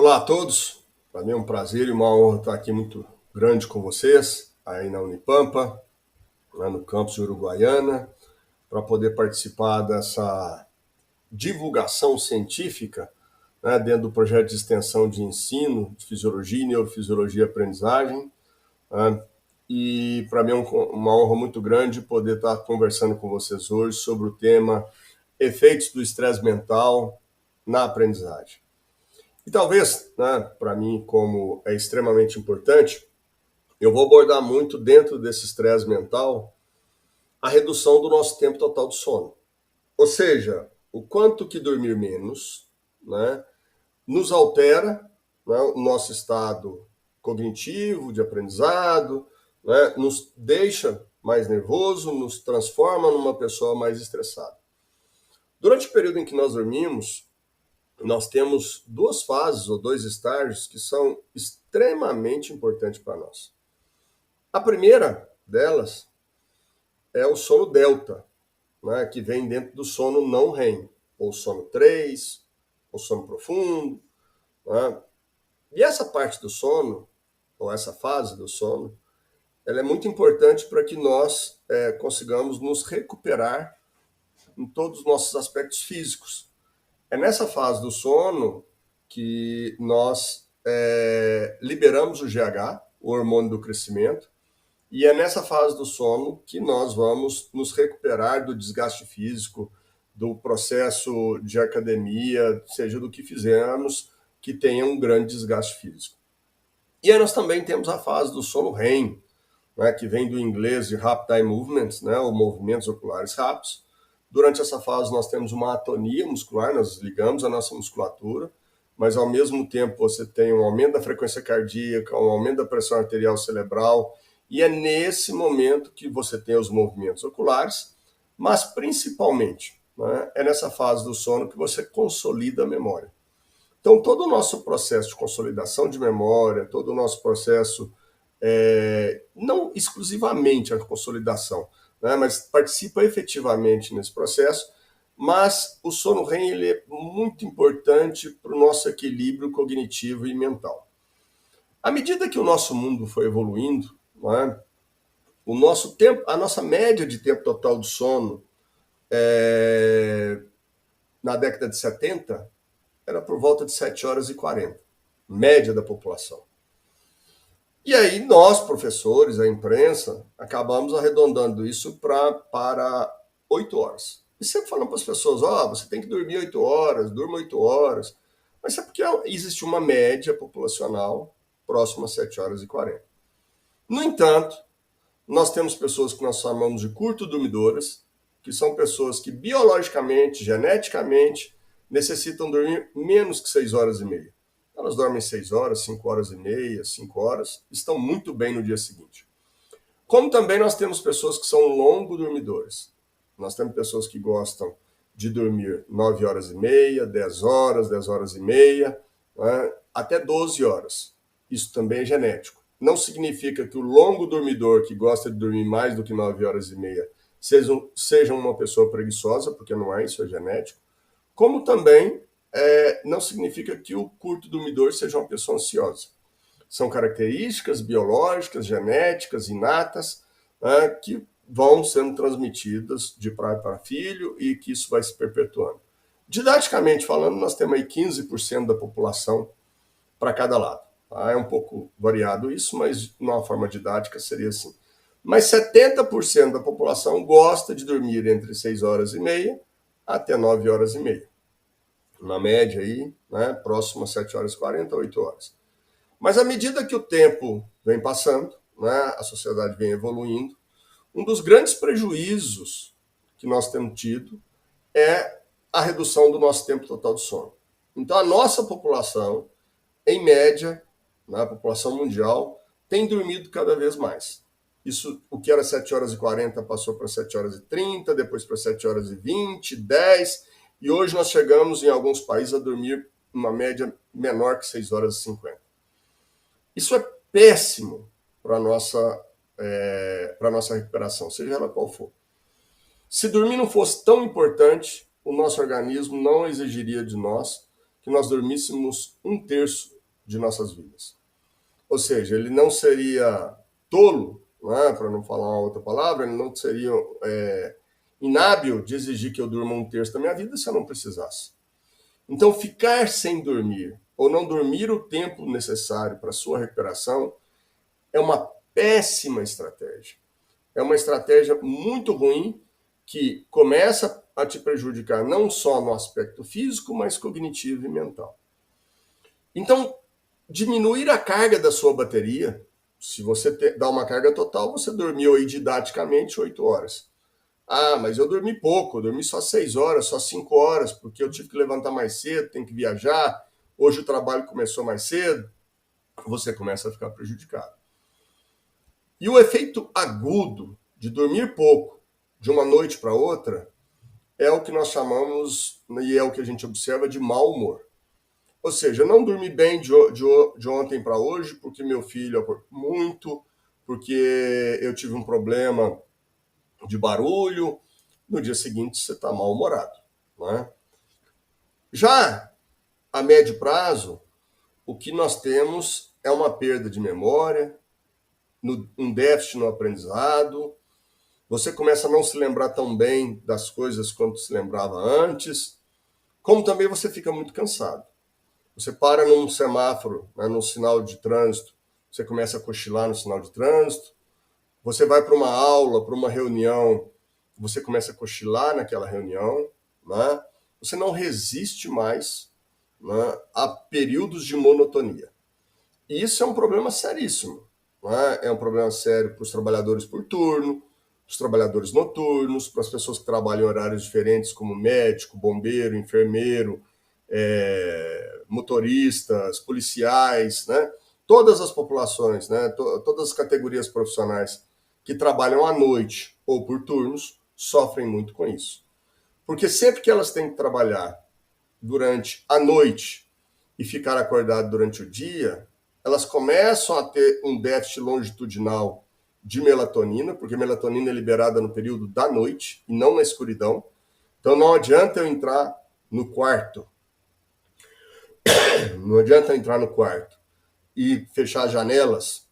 Olá a todos, para mim é um prazer e uma honra estar aqui muito grande com vocês, aí na Unipampa, lá no campus de Uruguaiana, para poder participar dessa divulgação científica, né, dentro do projeto de extensão de ensino de fisiologia e neurofisiologia e aprendizagem. Né, e para mim é uma honra muito grande poder estar conversando com vocês hoje sobre o tema efeitos do estresse mental na aprendizagem. E talvez, né, para mim, como é extremamente importante, eu vou abordar muito dentro desse estresse mental a redução do nosso tempo total de sono. Ou seja, o quanto que dormir menos, né, nos altera, né, o nosso estado cognitivo, de aprendizado, né, nos deixa mais nervoso, nos transforma numa pessoa mais estressada. Durante o período em que nós dormimos, nós temos duas fases ou dois estágios que são extremamente importantes para nós. A primeira delas é o sono delta, né, que vem dentro do sono não REM, ou sono 3, ou sono profundo. Né? E essa parte do sono, ou essa fase do sono, ela é muito importante para que nós consigamos nos recuperar em todos os nossos aspectos físicos. É nessa fase do sono que nós liberamos o GH, o hormônio do crescimento, e é nessa fase do sono que nós vamos nos recuperar do desgaste físico, do processo de academia, seja do que fizermos, que tenha um grande desgaste físico. E aí nós também temos a fase do sono REM, né, que vem do inglês de Rapid Eye Movements, né, ou movimentos oculares rápidos. Durante essa fase nós temos uma atonia muscular, nós ligamos a nossa musculatura, mas ao mesmo tempo você tem um aumento da frequência cardíaca, um aumento da pressão arterial cerebral, e é nesse momento que você tem os movimentos oculares, mas principalmente, né, é nessa fase do sono que você consolida a memória. Então todo o nosso processo de consolidação de memória, todo o nosso processo, não exclusivamente a consolidação, né, mas participa efetivamente nesse processo, mas o sono REM ele é muito importante para o nosso equilíbrio cognitivo e mental. À medida que o nosso mundo foi evoluindo, né, o nosso tempo, a nossa média de tempo total de sono na década de 70 era por volta de 7 horas e 40, média da população. E aí nós, professores, a imprensa, acabamos arredondando isso para 8 horas. E sempre falando para as pessoas, você tem que dormir 8 horas, durma 8 horas. Mas é porque existe uma média populacional próxima a 7 horas e 40. No entanto, nós temos pessoas que nós chamamos de curto-dormidoras, que são pessoas que biologicamente, geneticamente, necessitam dormir menos que 6 horas e meia. Elas dormem 6 horas, 5 horas e meia, 5 horas, estão muito bem no dia seguinte. Como também nós temos pessoas que são longo-dormidoras. Nós temos pessoas que gostam de dormir 9 horas e meia, 10 horas e meia, né, até 12 horas. Isso também é genético. Não significa que o longo dormidor que gosta de dormir mais do que 9 horas e meia seja uma pessoa preguiçosa, porque não é, isso é genético. Como também não significa que o curto dormidor seja uma pessoa ansiosa. São características biológicas, genéticas, inatas, né, que vão sendo transmitidas de pai para filho e que isso vai se perpetuando. Didaticamente falando, nós temos aí 15% da população para cada lado. Tá? É um pouco variado isso, mas de uma forma didática seria assim. Mas 70% da população gosta de dormir entre 6 horas e meia até 9 horas e meia. Na média aí, né, próximo a 7 horas e 40, 8 horas. Mas à medida que o tempo vem passando, né, a sociedade vem evoluindo, um dos grandes prejuízos que nós temos tido é a redução do nosso tempo total de sono. Então a nossa população, em média, a população mundial, tem dormido cada vez mais. Isso, o que era 7 horas e 40 passou para 7 horas e 30, depois para 7 horas e 20, 10, e hoje nós chegamos em alguns países a dormir uma média menor que 6 horas e 50. Isso é péssimo para a nossa recuperação, seja ela qual for. Se dormir não fosse tão importante, o nosso organismo não exigiria de nós que nós dormíssemos 1/3 de nossas vidas. Ou seja, ele não seria tolo, né, para não falar uma outra palavra, ele não seria inábil de exigir que eu durma 1/3 da minha vida se eu não precisasse. Então, ficar sem dormir ou não dormir o tempo necessário para a sua recuperação é uma péssima estratégia. É uma estratégia muito ruim que começa a te prejudicar não só no aspecto físico, mas cognitivo e mental. Então, diminuir a carga da sua bateria, se você dá uma carga total, você dormiu aí didaticamente 8 horas. Ah, mas eu dormi pouco, eu dormi só 6 horas, só 5 horas, porque eu tive que levantar mais cedo, tenho que viajar, hoje o trabalho começou mais cedo, você começa a ficar prejudicado. E o efeito agudo de dormir pouco de uma noite para outra é o que nós chamamos, e é o que a gente observa, de mau humor. Ou seja, eu não dormi bem de ontem para hoje porque meu filho acordou muito, porque eu tive um problema de barulho. No dia seguinte você está mal-humorado. Né? Já a médio prazo, o que nós temos é uma perda de memória, um déficit no aprendizado, você começa a não se lembrar tão bem das coisas quanto se lembrava antes, como também você fica muito cansado. Você para num semáforo, né, num sinal de trânsito, você começa a cochilar no sinal de trânsito, você vai para uma aula, para uma reunião, você começa a cochilar naquela reunião, né? Você não resiste mais, né, a períodos de monotonia. E isso é um problema seríssimo. Né? É um problema sério para os trabalhadores por turno, os trabalhadores noturnos, para as pessoas que trabalham em horários diferentes, como médico, bombeiro, enfermeiro, motoristas, policiais, né? Todas as populações, né? Todas as categorias profissionais que trabalham à noite ou por turnos sofrem muito com isso. Porque sempre que elas têm que trabalhar durante a noite e ficar acordado durante o dia, elas começam a ter um déficit longitudinal de melatonina, porque melatonina é liberada no período da noite e não na escuridão. Então não adianta eu entrar no quarto. Não adianta eu entrar no quarto e fechar as janelas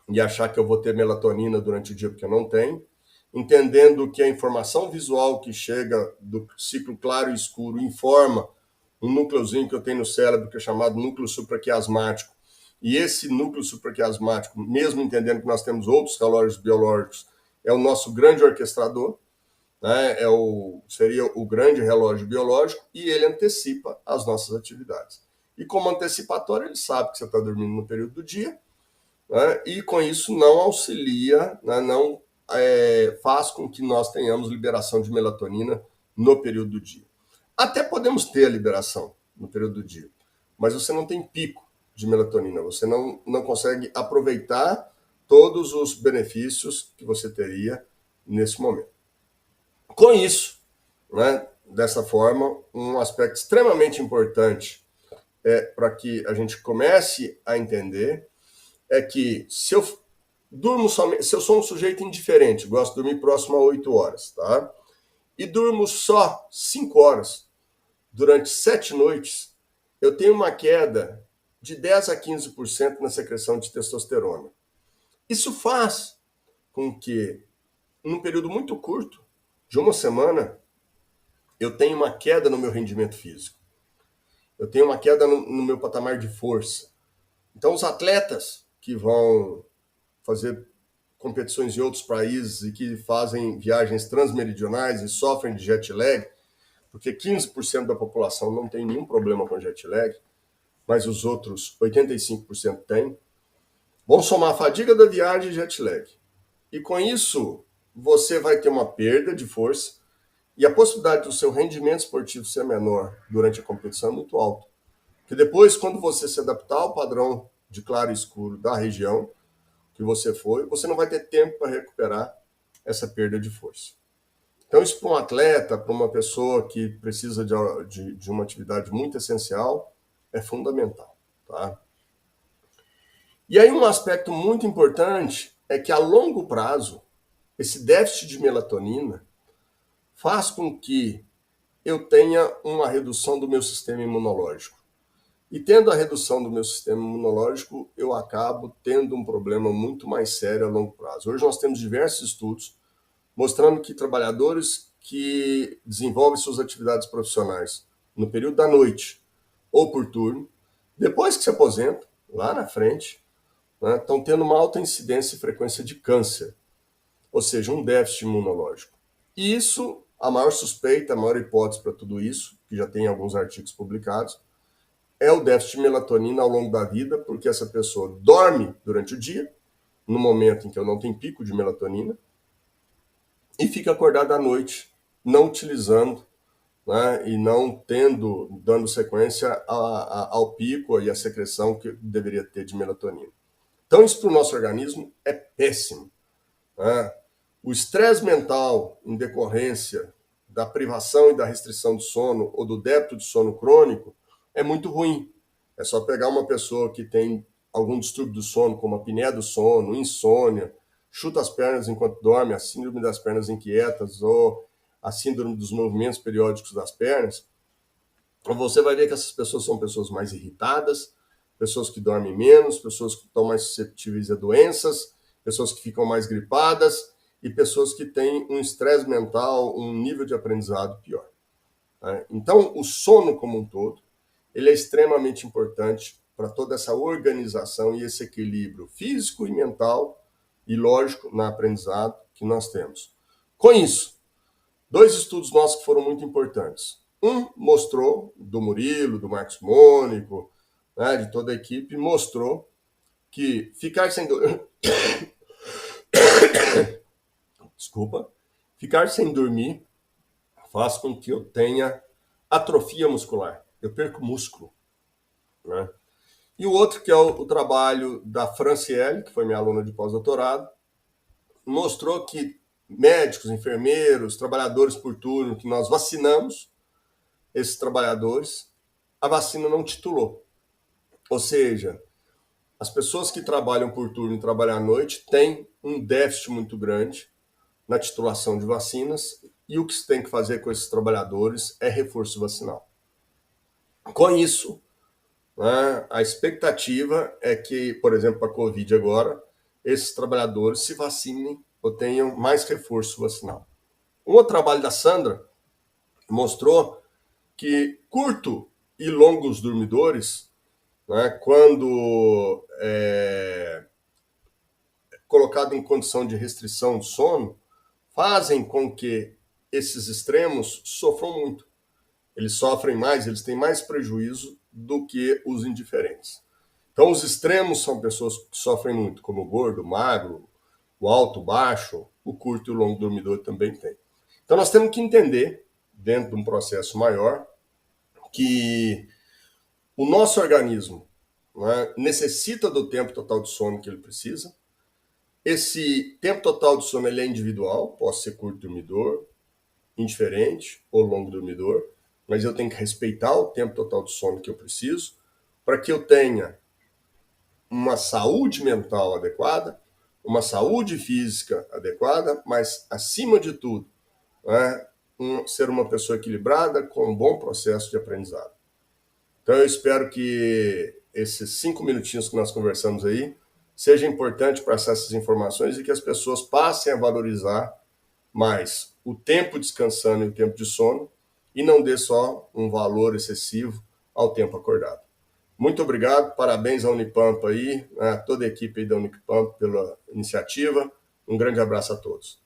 e achar que eu vou ter melatonina durante o dia, porque eu não tenho. Entendendo que a informação visual que chega do ciclo claro e escuro informa um núcleozinho que eu tenho no cérebro, que é chamado núcleo supraquiasmático. E esse núcleo supraquiasmático, mesmo entendendo que nós temos outros relógios biológicos, é o nosso grande orquestrador, né? Seria o grande relógio biológico, e ele antecipa as nossas atividades. E como antecipatório, ele sabe que você está dormindo no período do dia, né? E com isso não auxilia, né? Não faz com que nós tenhamos liberação de melatonina no período do dia. Até podemos ter a liberação no período do dia, mas você não tem pico de melatonina, você não consegue aproveitar todos os benefícios que você teria nesse momento. Com isso, né, dessa forma, um aspecto extremamente importante para que a gente comece a entender é que se eu durmo somente, se eu sou um sujeito indiferente, gosto de dormir próximo a 8 horas, tá? E durmo só 5 horas durante 7 noites, eu tenho uma queda de 10 a 15% na secreção de testosterona. Isso faz com que, num período muito curto, de uma semana, eu tenha uma queda no meu rendimento físico. Eu tenho uma queda no meu patamar de força. Então, os atletas que vão fazer competições em outros países e que fazem viagens transmeridionais e sofrem de jet lag, porque 15% da população não tem nenhum problema com jet lag, mas os outros 85% têm, vão somar a fadiga da viagem e jet lag. E com isso, você vai ter uma perda de força e a possibilidade do seu rendimento esportivo ser menor durante a competição é muito alta. Porque depois, quando você se adaptar ao padrão de claro e escuro da região que você foi, você não vai ter tempo para recuperar essa perda de força. Então, isso para um atleta, para uma pessoa que precisa de uma atividade muito essencial, é fundamental. Tá? E aí um aspecto muito importante é que a longo prazo, esse déficit de melatonina faz com que eu tenha uma redução do meu sistema imunológico. E tendo a redução do meu sistema imunológico, eu acabo tendo um problema muito mais sério a longo prazo. Hoje nós temos diversos estudos mostrando que trabalhadores que desenvolvem suas atividades profissionais no período da noite ou por turno, depois que se aposentam, lá na frente, né, estão tendo uma alta incidência e frequência de câncer, ou seja, um déficit imunológico. E isso, a maior suspeita, a maior hipótese para tudo isso, que já tem alguns artigos publicados, é o déficit de melatonina ao longo da vida, porque essa pessoa dorme durante o dia, no momento em que eu não tenho pico de melatonina, e fica acordada à noite, não utilizando, né, e não dando sequência ao pico e à secreção que deveria ter de melatonina. Então, isso para o nosso organismo é péssimo. Né? O estresse mental em decorrência da privação e da restrição do sono ou do débito de sono crônico é muito ruim. É só pegar uma pessoa que tem algum distúrbio do sono, como a apneia do sono, insônia, chuta as pernas enquanto dorme, a síndrome das pernas inquietas ou a síndrome dos movimentos periódicos das pernas, você vai ver que essas pessoas são pessoas mais irritadas, pessoas que dormem menos, pessoas que estão mais suscetíveis a doenças, pessoas que ficam mais gripadas e pessoas que têm um estresse mental, um nível de aprendizado pior. Então, o sono como um todo, ele é extremamente importante para toda essa organização e esse equilíbrio físico e mental e lógico na aprendizado que nós temos. Com isso, 2 estudos nossos que foram muito importantes. Um mostrou, do Murilo, do Marcos Mônico, né, de toda a equipe, mostrou que ficar sem ficar sem dormir faz com que eu tenha atrofia muscular. Eu perco músculo. Né? E o outro, que é o trabalho da Franciele, que foi minha aluna de pós-doutorado, mostrou que médicos, enfermeiros, trabalhadores por turno, que nós vacinamos esses trabalhadores, a vacina não titulou. Ou seja, as pessoas que trabalham por turno e trabalham à noite têm um déficit muito grande na titulação de vacinas e o que se tem que fazer com esses trabalhadores é reforço vacinal. Com isso, né, a expectativa é que, por exemplo, para a Covid agora, esses trabalhadores se vacinem ou tenham mais reforço vacinal. Um outro trabalho da Sandra mostrou que curto e longos dormidores, né, quando colocado em condição de restrição de sono, fazem com que esses extremos sofram muito. Eles sofrem mais, eles têm mais prejuízo do que os indiferentes. Então, os extremos são pessoas que sofrem muito, como o gordo, o magro, o alto, o baixo, o curto e o longo dormidor também tem. Então, nós temos que entender, dentro de um processo maior, que o nosso organismo, né, necessita do tempo total de sono que ele precisa. Esse tempo total de sono ele é individual, pode ser curto dormidor, indiferente ou longo dormidor, mas eu tenho que respeitar o tempo total de sono que eu preciso para que eu tenha uma saúde mental adequada, uma saúde física adequada, mas, acima de tudo, né, ser uma pessoa equilibrada com um bom processo de aprendizado. Então, eu espero que esses 5 minutinhos que nós conversamos aí seja importante passar essas informações e que as pessoas passem a valorizar mais o tempo descansando e o tempo de sono e não dê só um valor excessivo ao tempo acordado. Muito obrigado, parabéns à Unipampa aí, a toda a equipe aí da Unipampa pela iniciativa. Um grande abraço a todos.